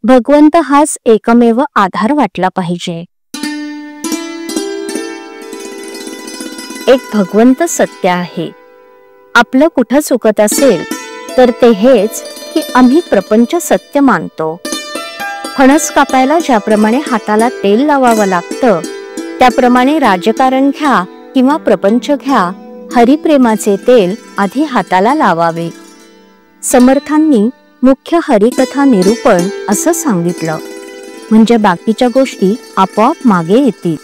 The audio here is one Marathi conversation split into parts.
भगवंत हाच एकमेव आधार वाटला पाहिजे। एक भगवंत सत्य आहे। आपलं कुठं चुकत असेल तर ते हेच की आम्ही प्रपंच सत्य मानतो। फणस कापायला ज्याप्रमाणे हाताला तेल लावावं लागतं त्याप्रमाणे राजकारण घ्या किंवा प्रपंच घ्या, हरिप्रेमाचे तेल आधी हाताला लावावे। समर्थांनी मुख्य हरिकथा निरूपण असं सांगितलं, म्हणजे बाकीच्या गोष्टी आपोआप मागे येतील।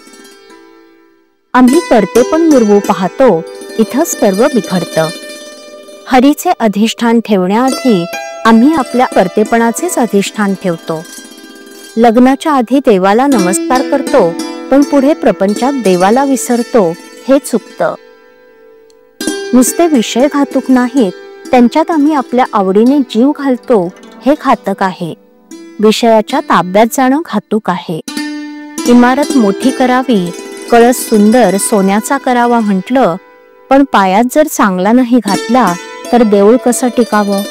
आम्ही कर्तेपण मिरवू पाहतो, इथंच सर्व बिघडतं। हरीचे अधिष्ठान ठेवण्याआधी आम्ही आपल्या कर्तेपणाचेच अधिष्ठान ठेवतो। लग्नाच्या आधी देवाला नमस्कार करतो, पण पुढे प्रपंचात देवाला विसरतो, हे चुकतं। नुसते विषय घातक नाहीत, त्यांच्यात आम्ही आपल्या आवडीने जीव घालतो, हे घातक आहे। विषयाच्या ताब्यात जाणं घातक आहे। इमारत मोठी करावी, कळस सुंदर सोन्याचा करावा म्हटलं, पण पायात जर चांगला नाही घातला तर देऊळ कसं टिकावं?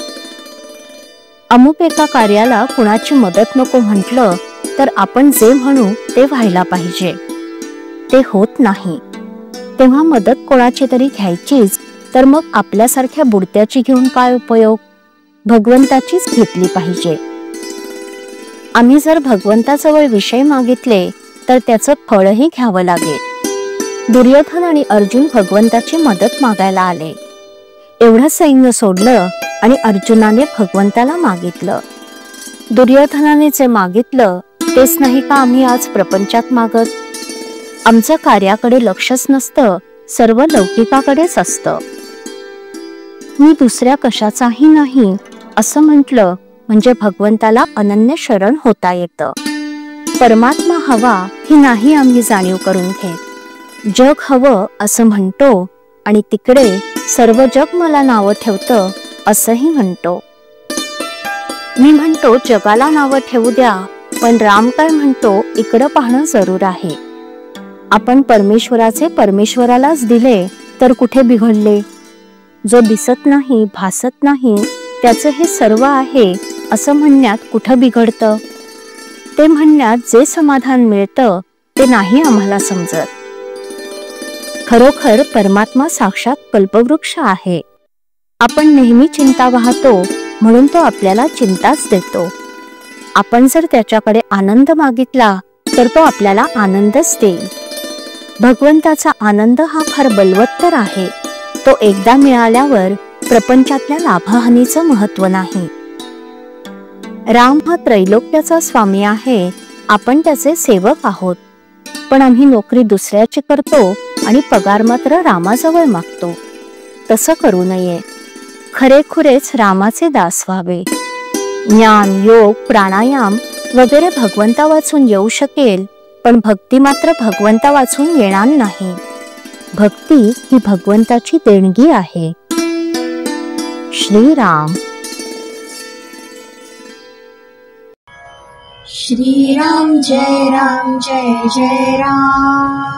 अमुक एका कार्याला कुणाची मदत नको म्हटलं तर आपण जे म्हणू ते व्हायला पाहिजे, ते होत नाही। तेव्हा मदत कोणाची तरी घ्यायचीच, तर मग आपल्यासारख्या बुडत्याची घेऊन काय उपयोग? भगवंताचीच घेतली पाहिजे। आम्ही जर भगवंताजवळ विषय मागितले तर त्याचं फळही घ्यावं लागेल। दुर्योधन आणि अर्जुन भगवंताची मदत मागायला आले। एवढं सैन्य सोडलं आणि अर्जुनाने भगवंताला मागितलं। दुर्योधनाने जे मागितलं तेच नाही का आम्ही आज प्रपंचात मागत? आमचं कार्याकडे लक्षच नसतं, सर्व लौकिकाकडेच असतं। मी दुसऱ्या कशाचाही नाही असं म्हटलं म्हणजे भगवंताला अनन्य शरण होता येतं। परमात्मा हवा ही नाही आम्ही जाणीव करून घेत। जग हवं असं म्हणतो आणि तिकडे सर्व जग मला नावं ठेवतं असंही म्हणतो। मी म्हणतो जगाला नावं ठेवू द्या, पण राम काय म्हणतो इकडं पाहणं जरूर आहे। आपण परमेश्वराचे परमेश्वरालाच दिले तर कुठे बिघडले? जो दिसत नाही, भासत नाही, त्याचं हे सर्व आहे असं म्हणण्यात कुठं बिघडतं? ते म्हणण्यात जे समाधान मिळतं ते नाही आम्हाला समजत। खरोखर परमात्मा साक्षात कल्पवृक्ष आहे। आपण नेहमी चिंता वाहतो म्हणून तो आपल्याला चिंताच देतो। आपण जर त्याच्याकडे आनंद मागितला तर तो आपल्याला आनंदच देईल। भगवंताचा आनंद हा फार बलवत्तर आहे। तो एकदा मिळाल्यावर प्रपंचातल्या लाभहानीचं महत्व नाही। राम हा त्रैलोक्याचा स्वामी आहे, आपण त्याचे सेवक आहोत। पण आम्ही नोकरी दुसऱ्याची करतो आणि पगार मात्र रामाजवळ मागतो। तसं करू नये। खरेखुरेच रामाचे दास व्हावे। ज्ञान, योग, प्राणायाम वगैरे भगवंता वाचून येऊ शकेल, पण भक्ती मात्र भगवंता वाचून येणार नाही। भक्ती ही भगवंताची देणगी आहे। श्रीराम। श्रीराम जय राम जय जय राम।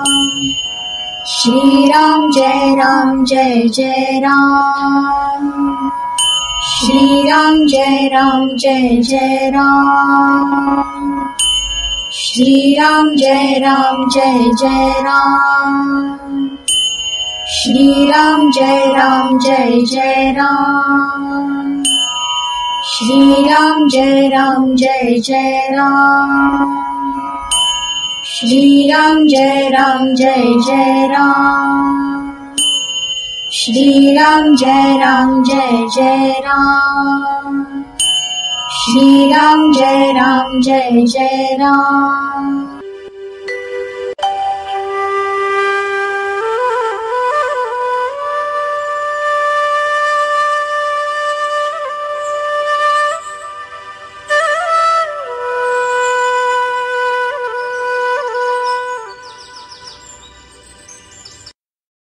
श्रीराम जय राम जय जय राम। श्रीराम जय राम जय जय राम। श्रीराम जय राम जय जय राम। श्रीराम जय राम जय जय राम। श्रीराम जय राम जय जय राम। श्रीराम जय राम जय जय राम। श्रीराम जय राम जय जय राम। श्रीराम जय राम जय जय राम।